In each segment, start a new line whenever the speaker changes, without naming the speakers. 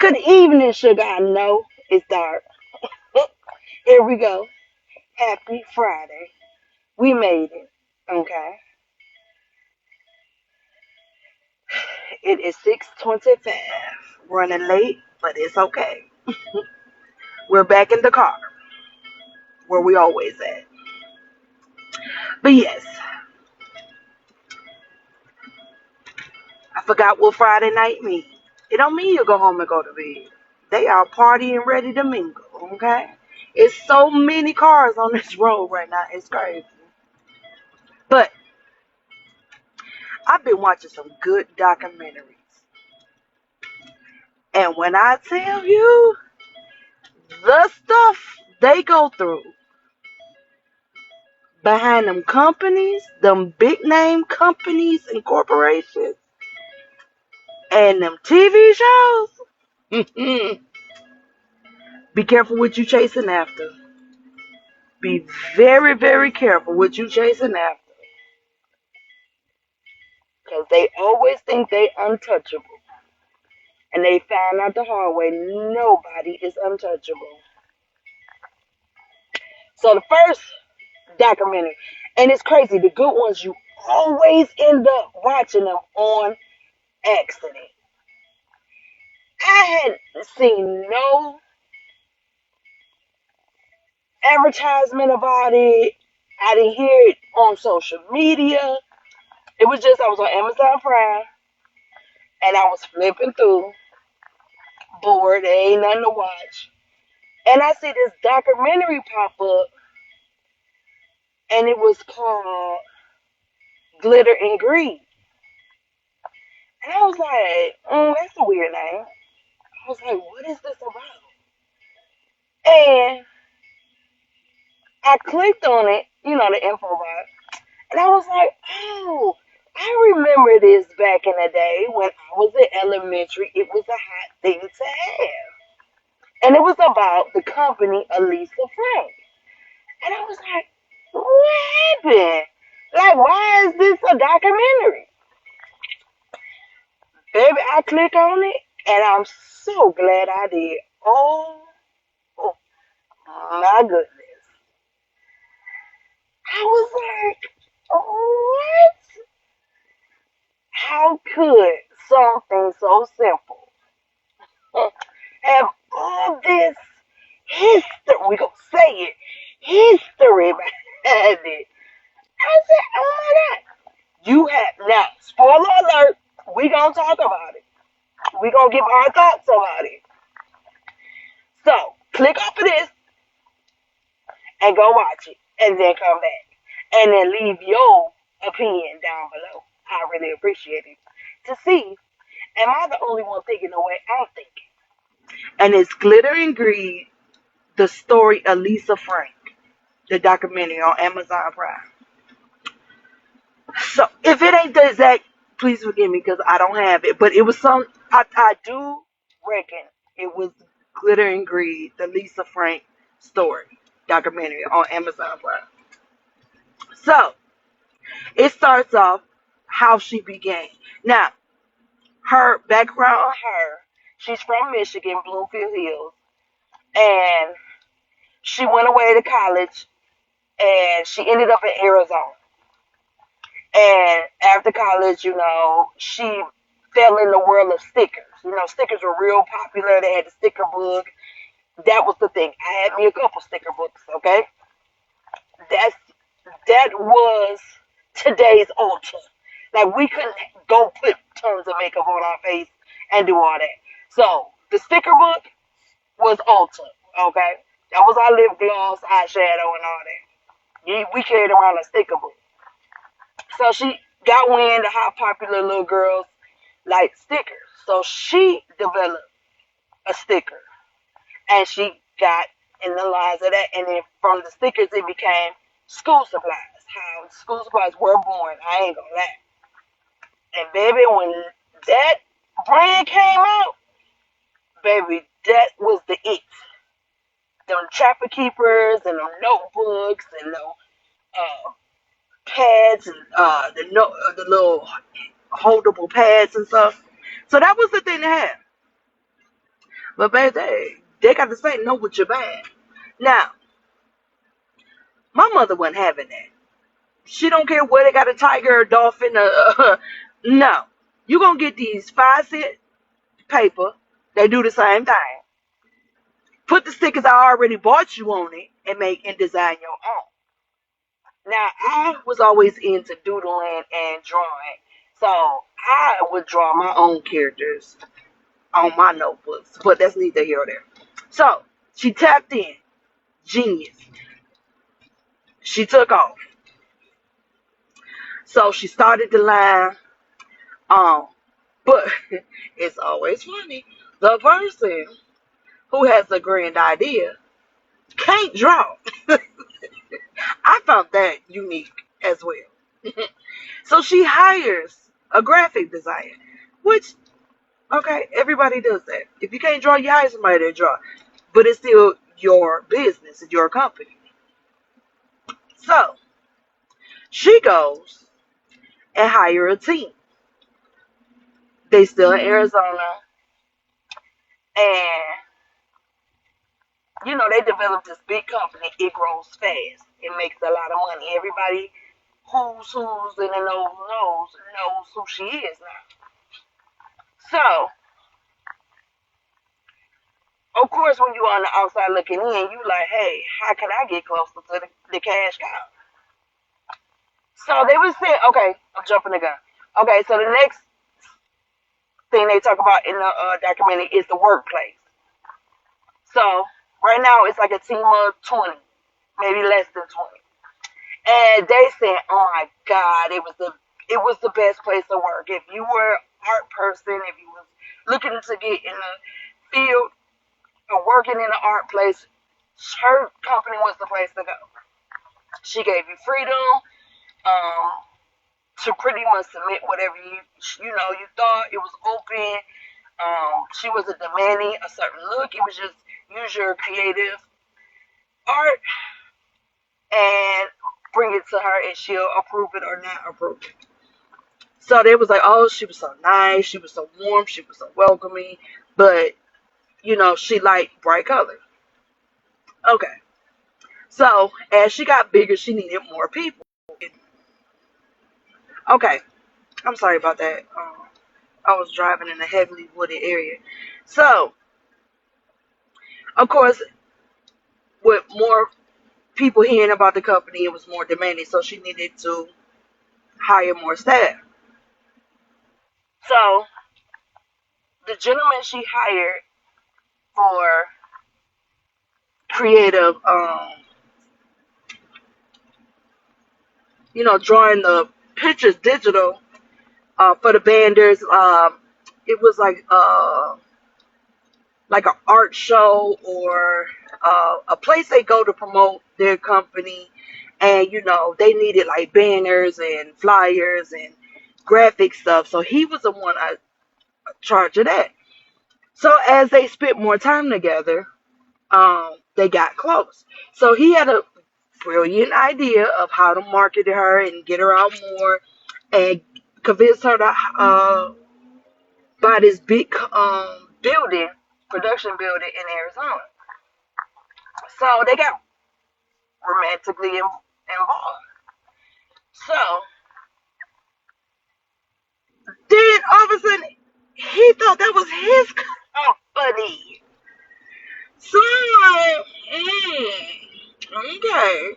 Good evening, sugar. I know it's dark. Here we go. Happy Friday. We made it. Okay. It is 6:25. Running late, but it's okay. We're back in the car where we always at. But yes, I forgot what Friday night means. It don't mean you go home and go to bed. They are partying ready to mingle. Okay. It's so many cars on this road right now. It's crazy. But I've been watching some good documentaries. And when I tell you the stuff they go through behind them companies, them big name companies and corporations, and them TV shows, be careful what you chasing after. Be very, very careful what you chasing after. Because they always think they untouchable. And they find out the hard way nobody is untouchable. So the first documentary, and it's crazy, the good ones you always end up watching them on accident. I had seen no advertisement about it. I didn't hear it on social media. It was just I was on Amazon Prime and I was flipping through, bored, there ain't nothing to watch. And I see this documentary pop up and it was called Glitter and Greed. And I was like, that's a weird name. I was like, what is this about? And I clicked on it, the info bar, and I was like, oh, I remember this back in the day when I was in elementary. It was a hot thing to have. And it was about the company Elisa Frank. And I was like, what happened? Like, why is this a documentary? Baby, I click on it, and I'm so glad I did. Oh my goodness. I was like, what? How could something so simple have all this history? We gonna say it, history behind it. I said, oh my god, you have now. Spoiler alert. We gonna talk about it. We gonna give our thoughts about it. So click off of this and go watch it, and then come back, and then leave your opinion down below. I really appreciate it to see. Am I the only one thinking the way I'm thinking? And it's Glitter and Greed, the story of Lisa Frank, the documentary on Amazon Prime. So if it ain't the exact, please forgive me because I don't have it. But it was some. I do reckon it was Glitter and Greed, the Lisa Frank story documentary on Amazon Prime. So it starts off how she began. Now her background, she's from Michigan, Bloomfield Hills, and she went away to college and she ended up in Arizona. And after college, she fell in the world of stickers. Stickers were real popular. They had the sticker book. That was the thing. I had me a couple sticker books, okay? That's that was today's ultra. Like we couldn't go put tons of makeup on our face and do all that. So the sticker book was ultra, okay? That was our lip gloss, eyeshadow, and all that. We carried around a sticker book. So she got wind of how popular little girls like stickers. So she developed a sticker and she got in the lines of that. And then from the stickers, it became school supplies. How school supplies were born. I ain't gonna lie. And baby, when that brand came out, baby, that was the it. Them trapper keepers and them notebooks and them uh, pads and the little holdable pads and stuff. So that was the thing to have. But baby, they got to say no with your band. Now, my mother wasn't having that. She don't care where they got a tiger, a dolphin, no. You gonna get these 5 cent paper. They do the same thing. Put the stickers I already bought you on it and make and design your own. Now I was always into doodling and drawing, so I would draw my own characters on my notebooks. But that's neither here or there. So she tapped in, genius. She took off. So she started the line. Um, but it's always funny. The person who has a grand idea can't draw. I found that unique as well. So she hires a graphic designer, which, okay, everybody does that. If you can't draw, you hire somebody to draw. But it's still your business, it's your company. So she goes and hire a team. They still in Arizona, and they developed this big company. It grows fast. It makes a lot of money. Everybody who's in the knows who she is now. So, of course, when you're on the outside looking in, you like, hey, how can I get closer to the cash cow? So they would say, okay, I'm jumping the gun. Okay, so the next thing they talk about in the documentary is the workplace. So right now it's like a team of 20, maybe less than 20. And they said, "Oh my God, it was the best place to work. If you were an art person, if you was looking to get in the field or working in an art place, her company was the place to go. She gave you freedom um, to pretty much submit whatever you thought. It was open. She wasn't demanding a certain look. It was just use your creative art and bring it to her, and she'll approve it or not approve it." So they was like, oh, she was so nice, she was so warm, she was so welcoming, but she liked bright colors. Okay. So as she got bigger, she needed more people. Okay. I'm sorry about that. I was driving in a heavily wooded area. So, of course, with more people hearing about the company, it was more demanding. So she needed to hire more staff. So the gentleman she hired for creative, drawing the pictures digital for the banders. It was like an art show or a place they go to promote their company, and they needed like banners and flyers and graphic stuff. So he was the one in charge of that. So as they spent more time together, they got close. So he had a brilliant idea of how to market her and get her out more and convince her to buy this big building, production building in Arizona. So they got romantically involved. So then all of a sudden, he thought that was his company. So I'm like, okay.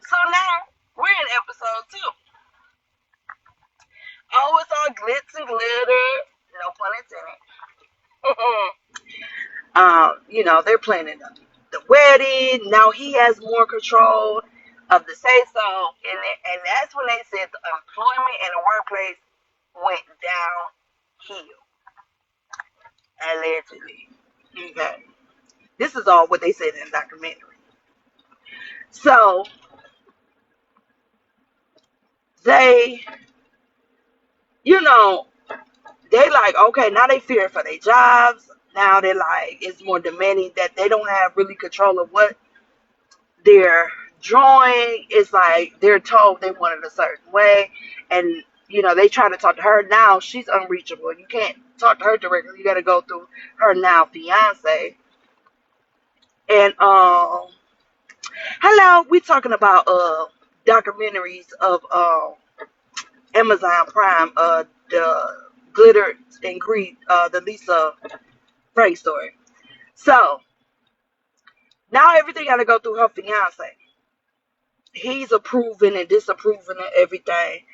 So now we're in episode 2. Oh, it's all glitz and glitter. No pun intended. They're planning the wedding. Now he has more control of the say so, and that's when they said the employment in the workplace went downhill, allegedly. Okay, this is all what they said in the documentary. So they, you know, they like, okay, now they fear for their jobs. Now they're like, it's more demanding that they don't have really control of what they're drawing. It's like they're told they want it a certain way, and They try to talk to her now. She's unreachable. You can't talk to her directly. You got to go through her now fiance. And hello, we talking about documentaries of Amazon Prime, the Glitter and Greed, the Lisa Frank story. So now everything got to go through her fiance. He's approving and disapproving of everything.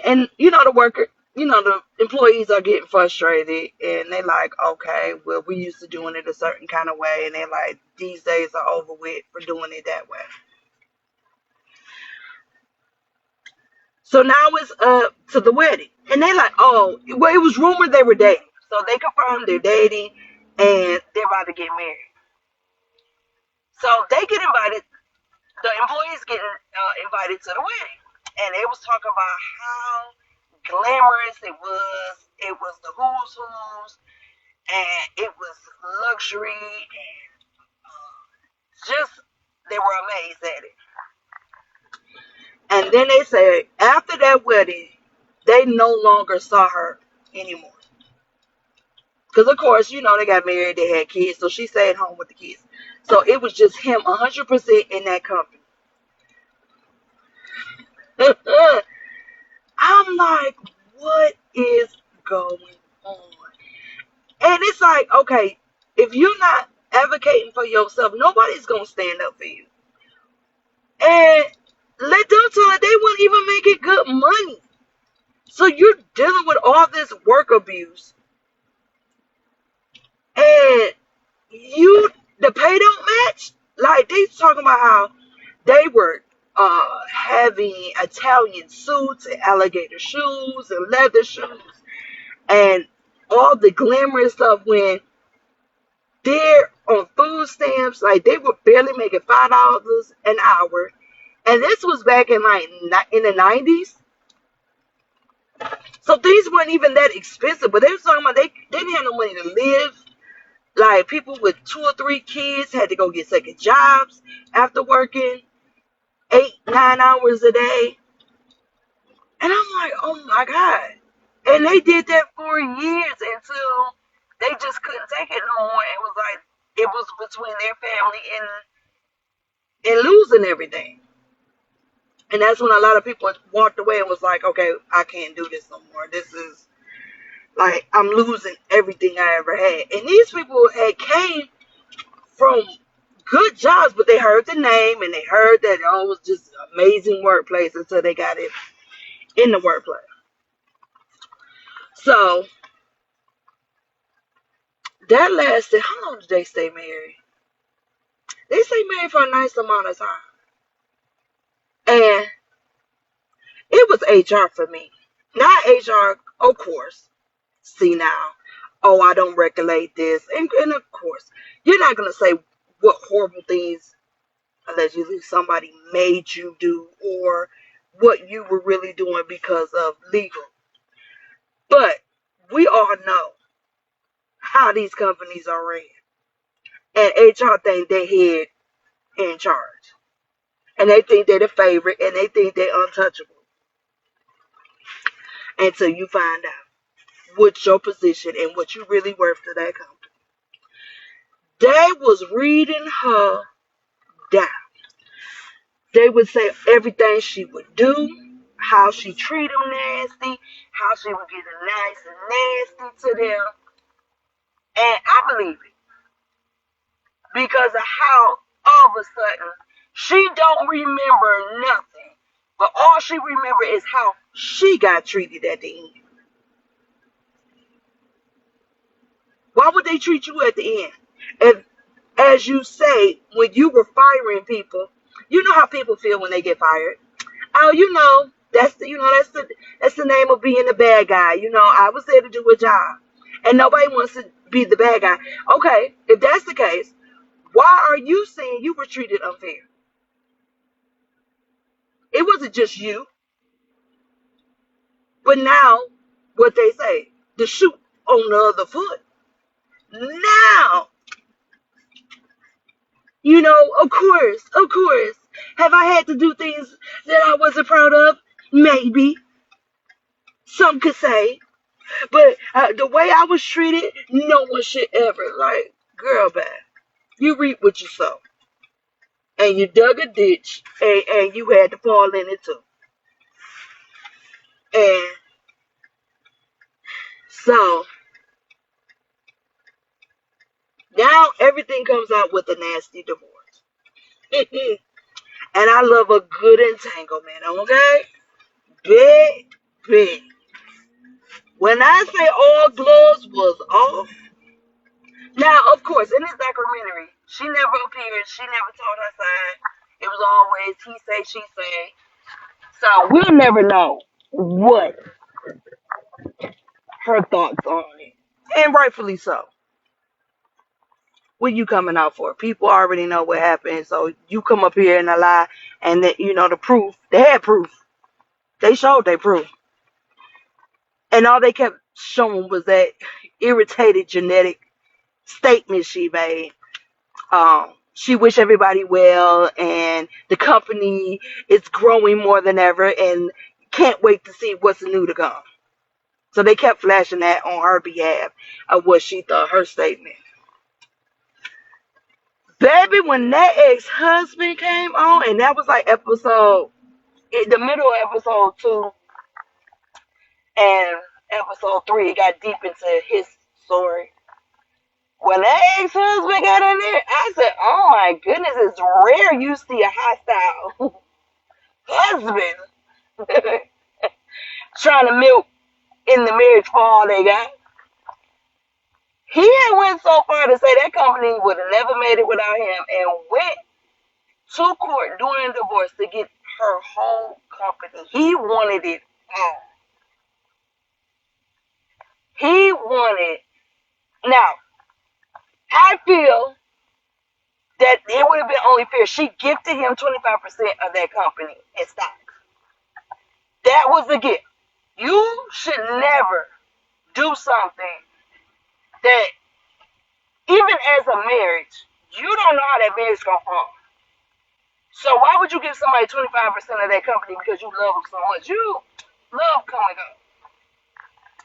And the employees are getting frustrated, and they like, okay, well, we used to doing it a certain kind of way, and they like, these days are over with for doing it that way. So now it's up to the wedding, and they like, oh, well, it was rumored they were dating, so they confirmed they're dating, and they're about to get married. So they get invited. The employees get invited to the wedding, and they was talking about how glamorous it was. It was the who's who's, and it was luxury, and just they were amazed at it. And then they said after that wedding, they no longer saw her anymore. Because of course, they got married, they had kids, so she stayed home with the kids. So it was just him 100% in that company. I'm like, what is going on? And it's like, okay, if you're not advocating for yourself, nobody's gonna stand up for you. And let them tell it, they wouldn't even make it good money. So you're dealing with all this work abuse, and the pay don't match. Like they talking about how they were having Italian suits and alligator shoes and leather shoes and all the glamorous stuff when they're on food stamps. Like they were barely making $5 an hour, and this was back in in the 90s. So things weren't even that expensive, but they were talking about they didn't have no money to live. Like people with 2 or 3 kids had to go get second jobs after working 8, 9 hours a day. And I'm like, oh my God. And they did that for years until they just couldn't take it no more. It was like it was between their family and losing everything. And that's when a lot of people walked away and was like, okay, I can't do this no more. This is like I'm losing everything I ever had. And these people had came from good jobs, but they heard the name and they heard that it was just an amazing workplace until they got it in the workplace. So that lasted, how long did they stay married? They stayed married for a nice amount of time. And it was HR for me. Not HR, of course. See now, oh, I don't regulate this. And of course, you're not going to say what horrible things allegedly somebody made you do or what you were really doing because of legal. But we all know how these companies are ran. And HR think they head in charge. And they think they're the favorite and they think they're untouchable. Until you find out what's your position and what you really worth to that company. They was reading her down. They would say everything she would do, how she treat them nasty, how she would get nice and nasty to them. And I believe it. Because of how all of a sudden she don't remember nothing. But all she remember is how she got treated at the end. Why would they treat you at the end? And as you say, when you were firing people, you know how people feel when they get fired. Oh, that's the name of being the bad guy. I was there to do a job, and nobody wants to be the bad guy. Okay, if that's the case, why are you saying you were treated unfair? It wasn't just you, but now what they say, the shoe on the other foot. Now, of course, have I had to do things that I wasn't proud of? Maybe some could say, but the way I was treated, no one should ever. Like, girl, bad. You reap what you sow, and you dug a ditch, and you had to fall in it too. And so now everything comes out with a nasty divorce. And I love a good entanglement, okay? Big, big. When I say all gloves was off, now, of course, in this documentary, she never appeared. She never told her side. It was always he say, she say. So we'll never know what her thoughts on it. And rightfully so. What you coming out for? People already know what happened. So you come up here and a lie, and that the proof. They had proof. They showed their proof. And all they kept showing was that irritated genetic statement she made. She wished everybody well, and the company is growing more than ever, and can't wait to see what's new to come. So they kept flashing that on her behalf of what she thought her statement. Baby, when that ex-husband came on, and that was like the middle of episode 2 and episode 3, it got deep into his story. When that ex-husband got in there, I said, oh my goodness, it's rare you see a hostile husband trying to milk in the marriage for all they got. He had went so far to say that company would have never made it without him, and went to court during the divorce to get her whole company. He wanted it all. He wanted. Now, I feel that it would have been only fair. She gifted him 25% of that company in stock. That was the gift. You should never do something that, even as a marriage, you don't know how that marriage gonna fall. So why would you give somebody 25% of that company because you love them so much? You love coming up.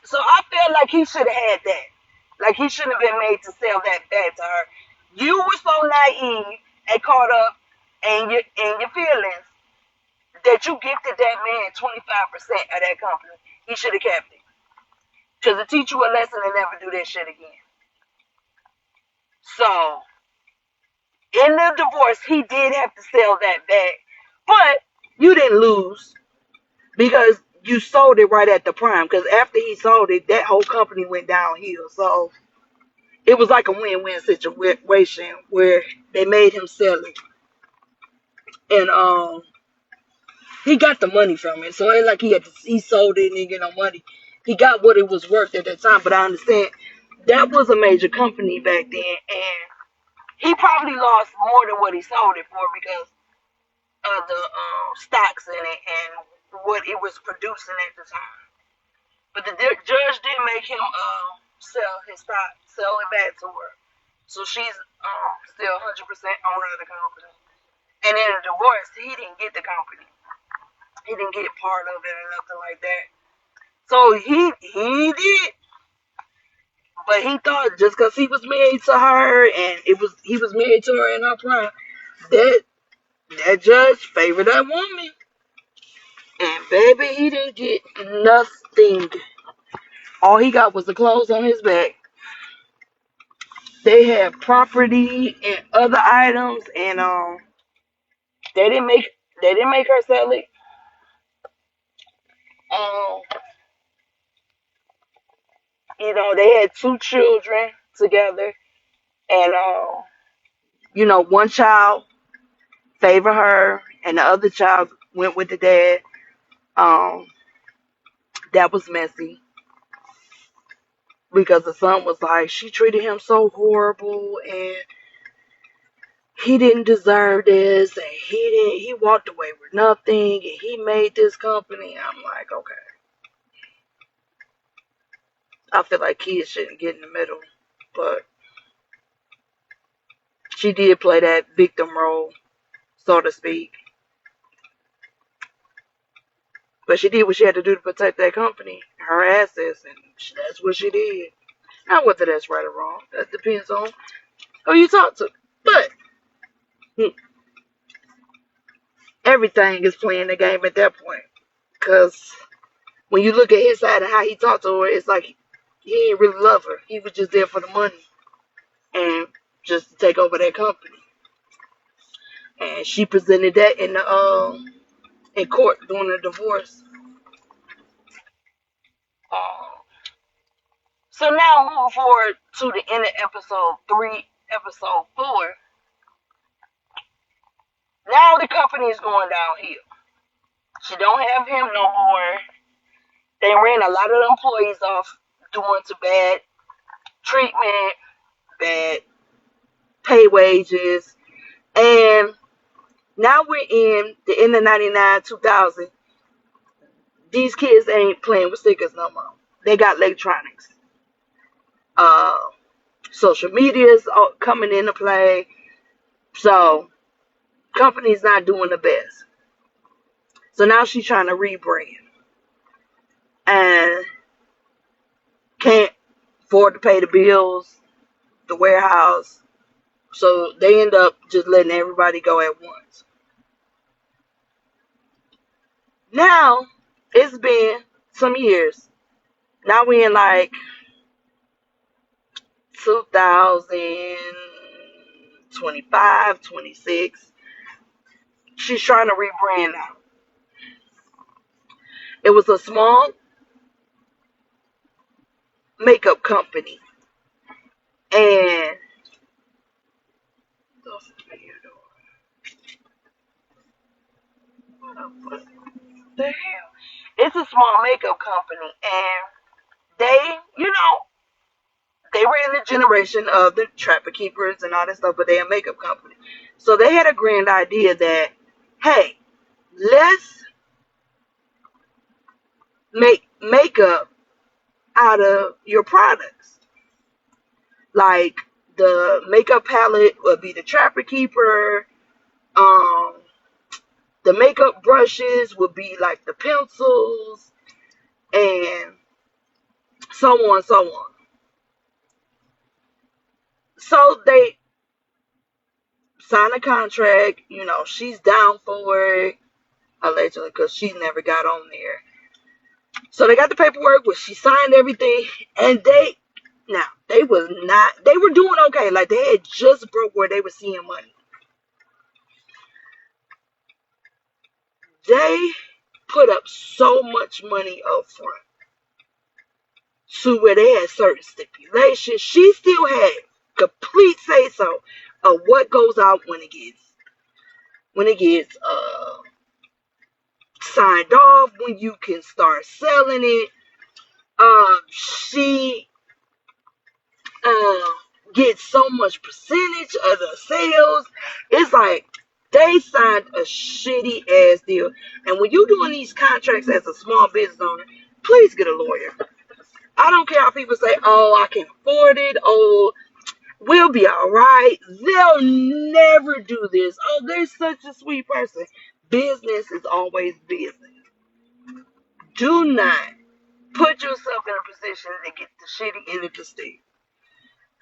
So I feel like he should have had that. Like he shouldn't have been made to sell that back to her. You were so naive and caught up in your feelings that you gifted that man 25% of that company. He should have kept it. Because to teach you a lesson and never do that shit again. So, in the divorce, he did have to sell that back. But you didn't lose because you sold it right at the prime. Because after he sold it, that whole company went downhill. So, it was like a win-win situation where they made him sell it. And he got the money from it. So, it ain't like he sold it and didn't get no money. He got what it was worth at that time. But I understand that was a major company back then. And he probably lost more than what he sold it for because of the stocks in it and what it was producing at the time. But the judge did make him sell his stock, sell it back to her. So she's still 100% owner of the company. And in a divorce, he didn't get the company. He didn't get part of it or nothing like that. So he did, but he thought just because he was married to her and he was married to her in her prime, that judge favored that woman. And baby, he didn't get nothing. All he got was the clothes on his back. They had property and other items, and they didn't make her sell it. Um, they had 2 children together, and one child favored her, and the other child went with the dad. Um, that was messy because the son was like, she treated him so horrible, and he didn't deserve this, and he walked away with nothing, and he made this company. I'm like, okay. I feel like kids shouldn't get in the middle, but she did play that victim role, so to speak. But she did what she had to do to protect that company, her assets, and that's what she did. Now, whether that's right or wrong, that depends on who you talk to. But everything is playing the game at that point. Because when you look at his side and how he talked to her, it's like he didn't really love her. He was just there for the money and just to take over that company. And she presented that in court during the divorce. Um, so now moving forward to the end of episode 3, episode 4. Now the company is going downhill. She don't have him no more. They ran a lot of the employees off due to bad treatment, bad pay wages, and now we're in the end of 99, 2000. These kids ain't playing with stickers no more. They got electronics. Uh, Social media is coming into play. So, company's not doing the best. So now she's trying to rebrand. And can't afford to pay the bills, the warehouse. So they end up just letting everybody go at once. Now, it's been some years. Now we in like 2025, 26. She's trying to rebrand now. It was a small makeup company. And what the hell? It's a small makeup company. And they, they were in the generation of the trapper keepers and all that stuff, but they're a makeup company. So they had a grand idea that, hey, let's make makeup out of your products. Like the makeup palette would be the trapper keeper. Um, the makeup brushes would be like the pencils, and so on, so on. So they sign a contract. She's down for it allegedly because she never got on there. So they got the paperwork where she signed everything, and they were doing okay. Like they had just broke where they were seeing money. They put up so much money up front to where they had certain stipulations. She still had complete say so of what goes out when it gets signed off, when you can start selling it. She uh, gets so much percentage of the sales. It's like they signed a shitty ass deal. And when you're doing these contracts as a small business owner, please get a lawyer. I don't care how people say, oh, I can afford it. Oh, we'll be all right. They'll never do this. Oh, they're such a sweet person. Business is always business. Do not put yourself in a position to get the shitty end of the stick.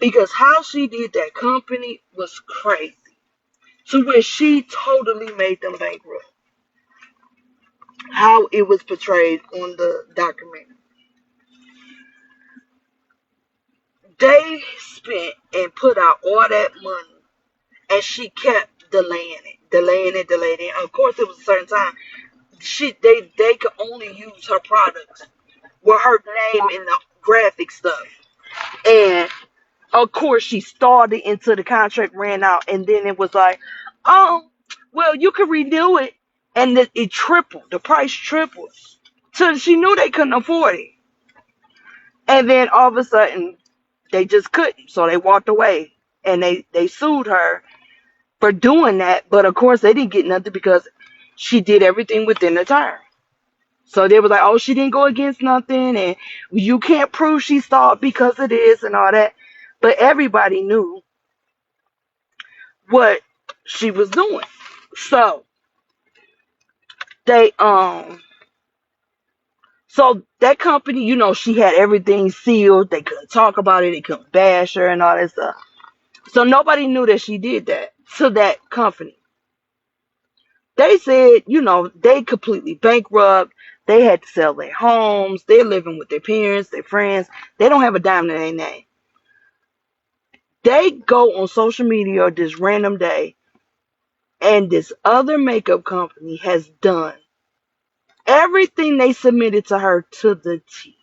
Because how she did that company was crazy. To where she totally made them bankrupt. How it was portrayed on the documentary. They spent and put out all that money, and she kept delaying it. Of course, it was a certain time. They could only use her products with her name in the graphic stuff. And of course, she started until the contract ran out, and then it was like, oh, well, you could renew it, and it tripled. The price tripled. So she knew they couldn't afford it, and then all of a sudden, they just couldn't. So they walked away, and they sued her for doing that. But of course, they didn't get nothing because she did everything within the term. So they was like, oh, she didn't go against nothing, and you can't prove she stalled because of this and all that. But everybody knew what she was doing. So they So that company, she had everything sealed. They couldn't talk about it. They couldn't bash her and all that stuff. So nobody knew that she did that to that company. They said, they completely bankrupt. They had to sell their homes. They're living with their parents, their friends. They don't have a dime to their name. They go on social media this random day, and this other makeup company has done everything they submitted to her to the T.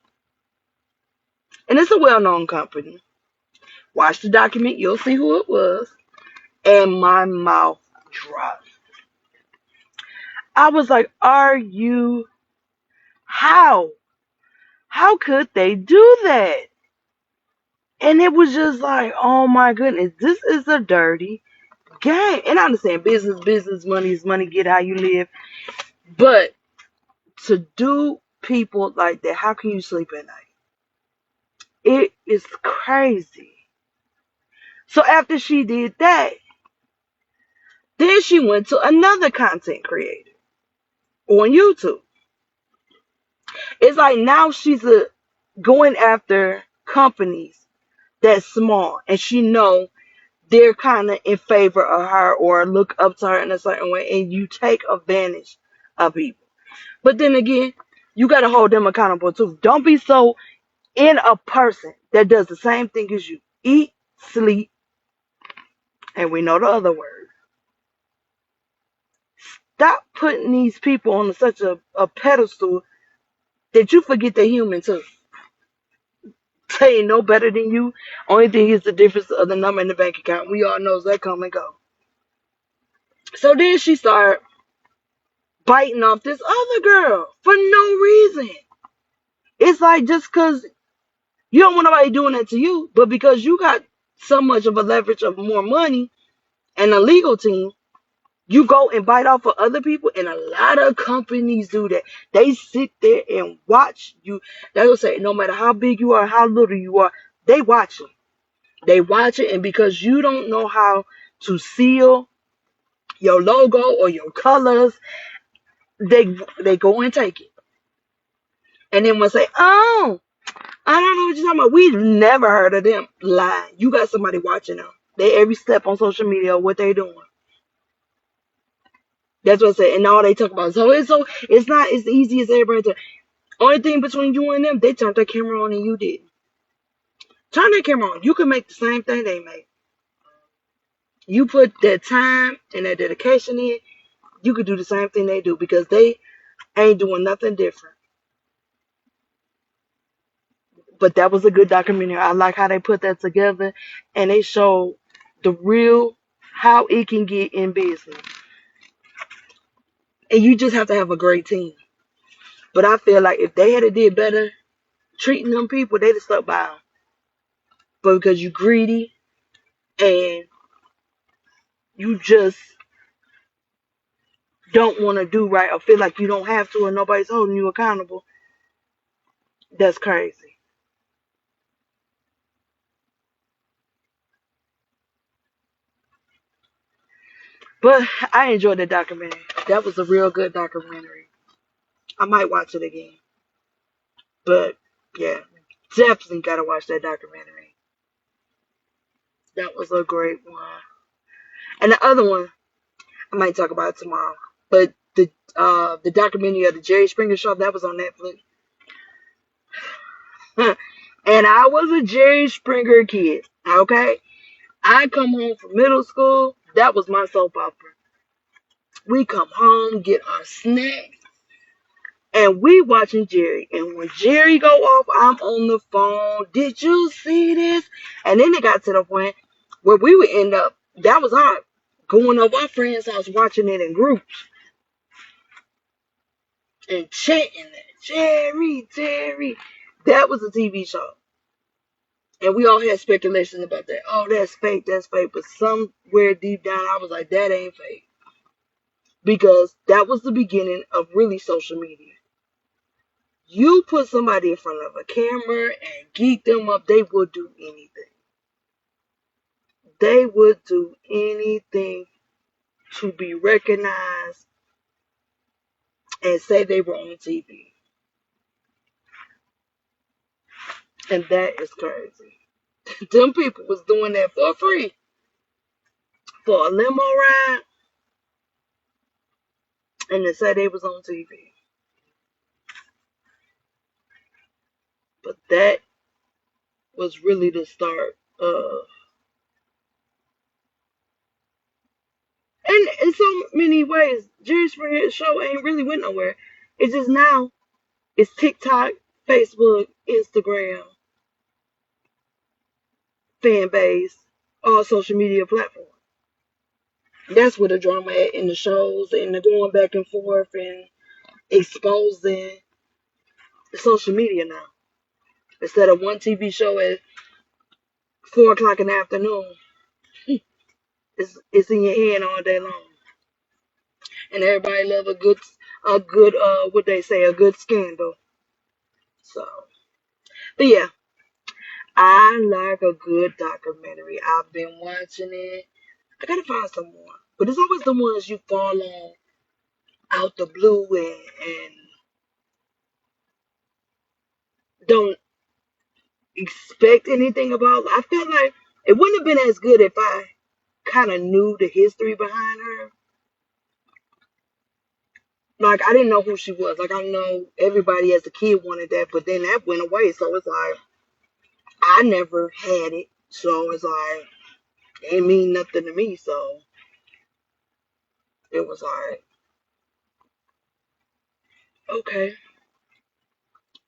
And it's a well-known company. Watch the document, you'll see who it was. And my mouth dropped. I was like, are you, how? How could they do that? And it was just like, oh my goodness, this is a dirty game. And I understand business, money is money, get how you live. But to do people like that, how can you sleep at night? It is crazy. So after she did that, then she went to another content creator on YouTube. It's like now she's going after companies that's small, and she know they're kind of in favor of her or look up to her in a certain way, and you take advantage of people. But then again, you got to hold them accountable too. Don't be so in a person that does the same thing as you. Eat, sleep, and we know the other word. Stop putting these people on such a pedestal that you forget they're human too. They ain't no better than you. Only thing is the difference of the number in the bank account. We all knows that come and go. So then she started biting off this other girl for no reason. It's like just because you don't want nobody doing that to you, but because you got so much of a leverage of more money and a legal team, you go and bite off of other people, and a lot of companies do that. They sit there and watch you. They'll say, no matter how big you are, how little you are, they watch it. They watch it, and because you don't know how to seal your logo or your colors, they go and take it. And then we'll say, oh, I don't know what you're talking about. We've never heard of them lying. You got somebody watching them. They every step on social media, what they doing. That's what I said. And all they talk about. So it's not as easy as everybody thinks. Only thing between you and them, they turned their camera on and you didn't. Turn that camera on. You can make the same thing they make. You put that time and that dedication in, you could do the same thing they do because they ain't doing nothing different. But that was a good documentary. I like how they put that together, and they showed the real how it can get in business. And you just have to have a great team. But I feel like if they had did better treating them people, they'd have stuck by them. But because you greedy and you just don't want to do right or feel like you don't have to and nobody's holding you accountable, that's crazy. But I enjoyed the documentary. That was a real good documentary. I might watch it again. But yeah, definitely gotta watch that documentary. That was a great one. And the other one, I might talk about it tomorrow. But the documentary of the Jerry Springer Show, that was on Netflix. And I was a Jerry Springer kid. Okay? I come home from middle school, that was my soap opera. We come home, get our snacks, and we watching Jerry. And when Jerry go off, I'm on the phone. Did you see this? And then it got to the point where we would end up, that was hard, going over our friend's house, watching it in groups and chanting that. Jerry, Jerry. That was a TV show. And we all had speculation about that. Oh, that's fake, that's fake. But somewhere deep down, I was like, that ain't fake. Because that was the beginning of really social media. You put somebody in front of a camera and geek them up, they would do anything. They would do anything to be recognized and say they were on TV. And that is crazy. Them people was doing that for free for a limo ride, and they said they was on TV. But that was really the start of, and in so many ways, Jerry Springer show ain't really went nowhere. It's just now it's TikTok, Facebook, Instagram, fan base, all social media platforms. That's where the drama at in the shows and the going back and forth and exposing social media now. Instead of one TV show at 4 o'clock in the afternoon, it's in your hand all day long. And everybody love a good what they say, a good scandal. So, but yeah, I like a good documentary. I've been watching it. I gotta find some more. But it's always the ones you fall on out the blue and don't expect anything about. I feel like it wouldn't have been as good if I kind of knew the history behind her. Like I didn't know who she was. Like I know everybody as a kid wanted that, but then that went away. So it's like I never had it. So it's like it ain't mean nothing to me. So it was like okay.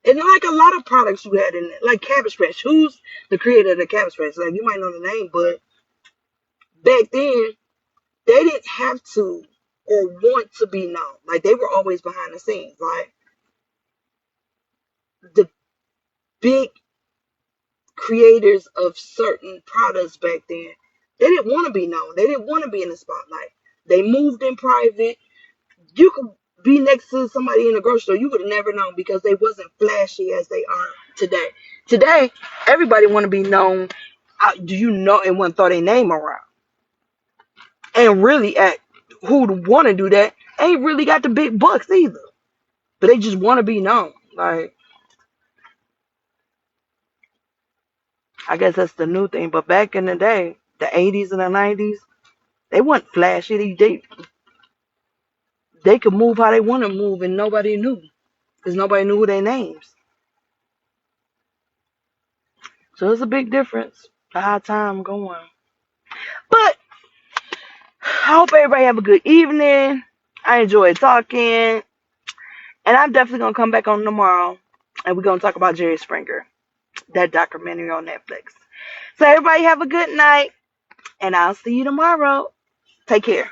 And like a lot of products you had in it, like Cabbage Patch. Who's the creator of the Cabbage Patch? Like you might know the name, but back then they didn't have to or want to be known. Like they were always behind the scenes. Like the big creators of certain products back then, they didn't want to be known. They didn't want to be in the spotlight. They moved in private. You could be next to somebody in a grocery store. You would have never known because they wasn't flashy as they are today. Today, everybody want to be known. Do you know and want to throw their name around? And really, at who want to do that ain't really got the big bucks either. But they just want to be known. Like I guess that's the new thing. But back in the day, the 80s and the 90s, they weren't flashy. They could move how they want to move, and nobody knew because nobody knew who their names. So it's a big difference to how time going. But I hope everybody have a good evening. I enjoyed talking, and I'm definitely gonna come back on tomorrow, and we're gonna talk about Jerry Springer, that documentary on Netflix. So everybody have a good night, and I'll see you tomorrow. Take care.